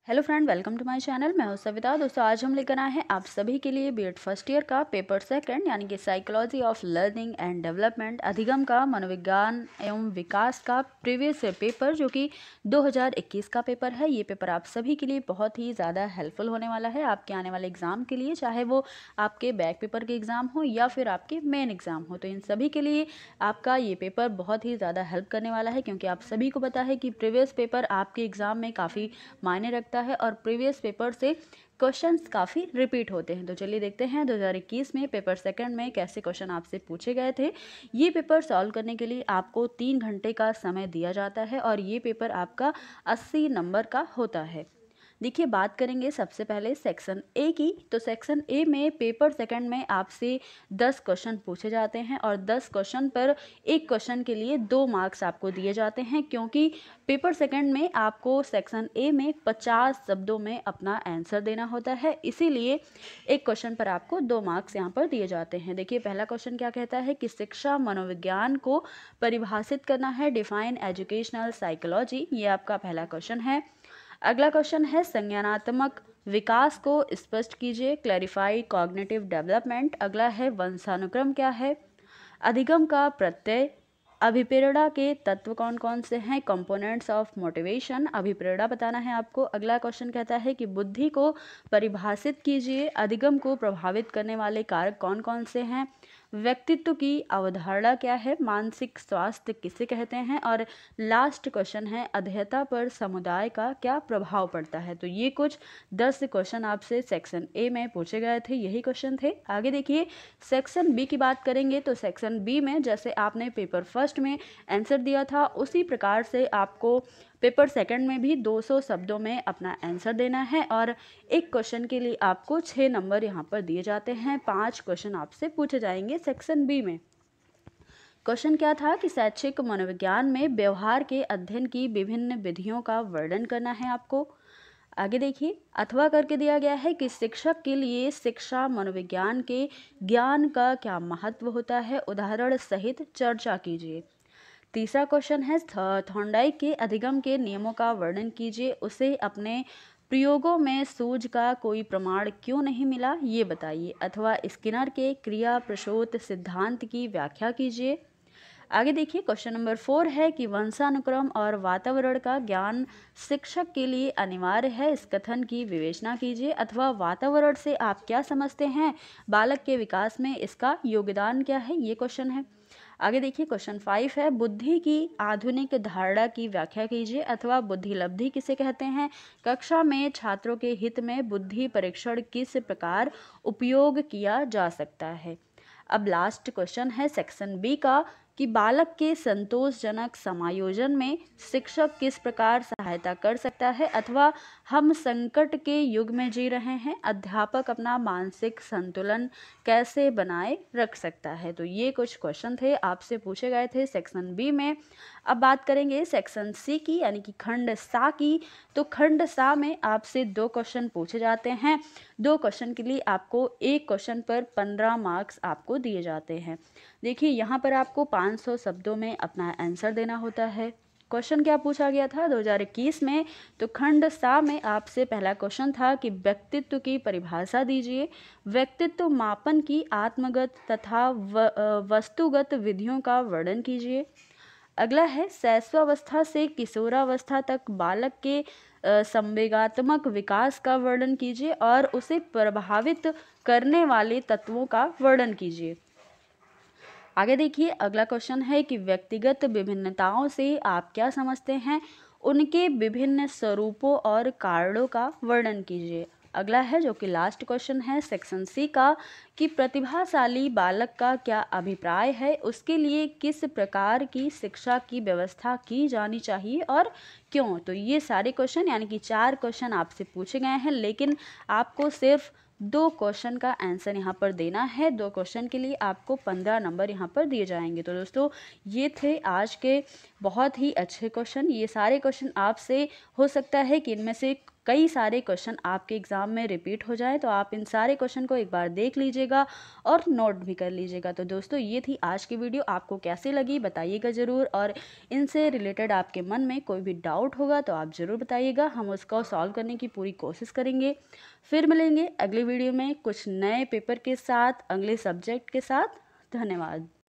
Hello friend, welcome to my channel. मैं हूं सविता। दोस्तों, आज हम लेकर आए हैं आप सभी के लिए बीएड फर्स्ट ईयर का पेपर सेकंड यानी कि psychology of learning and development अधिगम का मनोविज्ञान एवं विकास का प्रीवियस ईयर पेपर, जो कि 2021 का पेपर है। ये पेपर आप सभी के लिए बहुत ही ज़्यादा हेल्पफुल होने वाला है आपके आने वाले एग्ज़ाम के लिए, चाहे वो आपके बैक पेपर के एग्ज़ाम हो या फिर आपके मेन एग्ज़ाम हो। तो इन सभी के लिए आपका ये पेपर बहुत ही ज़्यादा हेल्प करने वाला है, क्योंकि आप सभी को पता है कि प्रीवियस पेपर आपके एग्ज़ाम में काफ़ी मायने रखता है और प्रीवियस पेपर से क्वेश्चंस काफ़ी रिपीट होते हैं। तो चलिए देखते हैं 2021 में पेपर सेकंड में कैसे क्वेश्चन आपसे पूछे गए थे। ये पेपर सॉल्व करने के लिए आपको 3 घंटे का समय दिया जाता है और ये पेपर आपका 80 नंबर का होता है। देखिए, बात करेंगे सबसे पहले सेक्शन ए की। तो सेक्शन ए में पेपर सेकंड में आपसे 10 क्वेश्चन पूछे जाते हैं और 10 क्वेश्चन पर एक क्वेश्चन के लिए 2 मार्क्स आपको दिए जाते हैं, क्योंकि पेपर सेकंड में आपको सेक्शन ए में 50 शब्दों में अपना आंसर देना होता है, इसीलिए एक क्वेश्चन पर आपको 2 मार्क्स यहाँ पर दिए जाते हैं। देखिए, पहला क्वेश्चन क्या कहता है कि शिक्षा मनोविज्ञान को परिभाषित करना है, डिफाइन एजुकेशनल साइकोलॉजी। ये आपका पहला क्वेश्चन है। अगला क्वेश्चन है संज्ञानात्मक विकास को स्पष्ट कीजिए, क्लैरिफाई कॉग्निटिव डेवलपमेंट। अगला है वंशानुक्रम क्या है, अधिगम का प्रत्यय, अभिप्रेरणा के तत्व कौन कौन से हैं, कंपोनेंट्स ऑफ मोटिवेशन। अभिप्रेरणा बताना है आपको। अगला क्वेश्चन कहता है कि बुद्धि को परिभाषित कीजिए, अधिगम को प्रभावित करने वाले कारक कौन कौन से हैं, व्यक्तित्व की अवधारणा क्या है, मानसिक स्वास्थ्य किसे कहते हैं, और लास्ट क्वेश्चन है अध्येता पर समुदाय का क्या प्रभाव पड़ता है। तो ये कुछ 10 क्वेश्चन आपसे सेक्शन ए में पूछे गए थे, यही क्वेश्चन थे। आगे देखिए, सेक्शन बी की बात करेंगे। तो सेक्शन बी में जैसे आपने पेपर फर्स्ट में आंसर दिया था, उसी प्रकार से आपको पेपर सेकंड में भी 200 शब्दों में अपना आंसर देना है और एक क्वेश्चन के लिए आपको 6 नंबर यहाँ पर दिए जाते हैं। 5 क्वेश्चन आपसे पूछे जाएंगे सेक्शन बी में। क्वेश्चन क्या था कि शैक्षिक मनोविज्ञान में व्यवहार के अध्ययन की विभिन्न विधियों का वर्णन करना है आपको। आगे देखिए, अथवा करके दिया गया है कि शिक्षक के लिए शिक्षा मनोविज्ञान के ज्ञान का क्या महत्व होता है, उदाहरण सहित चर्चा कीजिए। तीसरा क्वेश्चन है थॉर्नडाइक के अधिगम के नियमों का वर्णन कीजिए, उसे अपने प्रयोगों में सूझ का कोई प्रमाण क्यों नहीं मिला, ये बताइए। अथवा स्किनर के क्रिया प्रशोत सिद्धांत की व्याख्या कीजिए। आगे देखिए, क्वेश्चन नंबर 4 है कि वंशानुक्रम और वातावरण का ज्ञान शिक्षक के लिए अनिवार्य है, इस कथन की विवेचना कीजिए। अथवा वातावरण से आप क्या समझते हैं, बालक के विकास में इसका योगदान क्या है, ये क्वेश्चन है। आगे देखिए, क्वेश्चन 5 है बुद्धि की आधुनिक धारणा की व्याख्या कीजिए। अथवा बुद्धिलब्धि किसे कहते हैं, कक्षा में छात्रों के हित में बुद्धि परीक्षण किस प्रकार उपयोग किया जा सकता है। अब लास्ट क्वेश्चन है सेक्शन बी का कि बालक के संतोषजनक समायोजन में शिक्षक किस प्रकार सहायता कर सकता है। अथवा हम संकट के युग में जी रहे हैं, अध्यापक अपना मानसिक संतुलन कैसे बनाए रख सकता है। तो ये कुछ क्वेश्चन थे आपसे पूछे गए थे सेक्शन बी में। अब बात करेंगे सेक्शन सी की, यानी कि खंड सा की। तो खंड सा में आपसे 2 क्वेश्चन पूछे जाते हैं। 2 क्वेश्चन के लिए आपको एक क्वेश्चन पर 15 मार्क्स आपको दिए जाते हैं। देखिए, यहाँ पर आपको 500 शब्दों में अपना आंसर देना होता है। क्वेश्चन क्या पूछा गया था 2021 में, तो खंड सा में आपसे पहला क्वेश्चन था कि व्यक्तित्व की परिभाषा दीजिए, व्यक्तित्व मापन की आत्मगत तथा वस्तुगत विधियों का वर्णन कीजिए। अगला है शैशवावस्था से किशोरावस्था तक बालक के संवेगात्मक विकास का वर्णन कीजिए और उसे प्रभावित करने वाले तत्वों का वर्णन कीजिए। आगे देखिए, अगला क्वेश्चन है कि व्यक्तिगत विभिन्नताओं से आप क्या समझते हैं, उनके विभिन्न स्वरूपों और कारणों का वर्णन कीजिए। अगला है जो कि लास्ट क्वेश्चन है सेक्शन सी का कि प्रतिभाशाली बालक का क्या अभिप्राय है, उसके लिए किस प्रकार की शिक्षा की व्यवस्था की जानी चाहिए और क्यों। तो ये सारे क्वेश्चन यानी कि 4 क्वेश्चन आपसे पूछे गए हैं, लेकिन आपको सिर्फ 2 क्वेश्चन का आंसर यहाँ पर देना है। 2 क्वेश्चन के लिए आपको 15 नंबर यहाँ पर दिए जाएंगे। तो दोस्तों, ये थे आज के बहुत ही अच्छे क्वेश्चन। ये सारे क्वेश्चन आपसे हो सकता है कि इनमें से कई सारे क्वेश्चन आपके एग्ज़ाम में रिपीट हो जाए, तो आप इन सारे क्वेश्चन को एक बार देख लीजिएगा और नोट भी कर लीजिएगा। तो दोस्तों ये थी आज की वीडियो, आपको कैसी लगी बताइएगा ज़रूर, और इनसे रिलेटेड आपके मन में कोई भी डाउट होगा तो आप ज़रूर बताइएगा, हम उसको सॉल्व करने की पूरी कोशिश करेंगे। फिर मिलेंगे अगली वीडियो में कुछ नए पेपर के साथ, अगले सब्जेक्ट के साथ। धन्यवाद।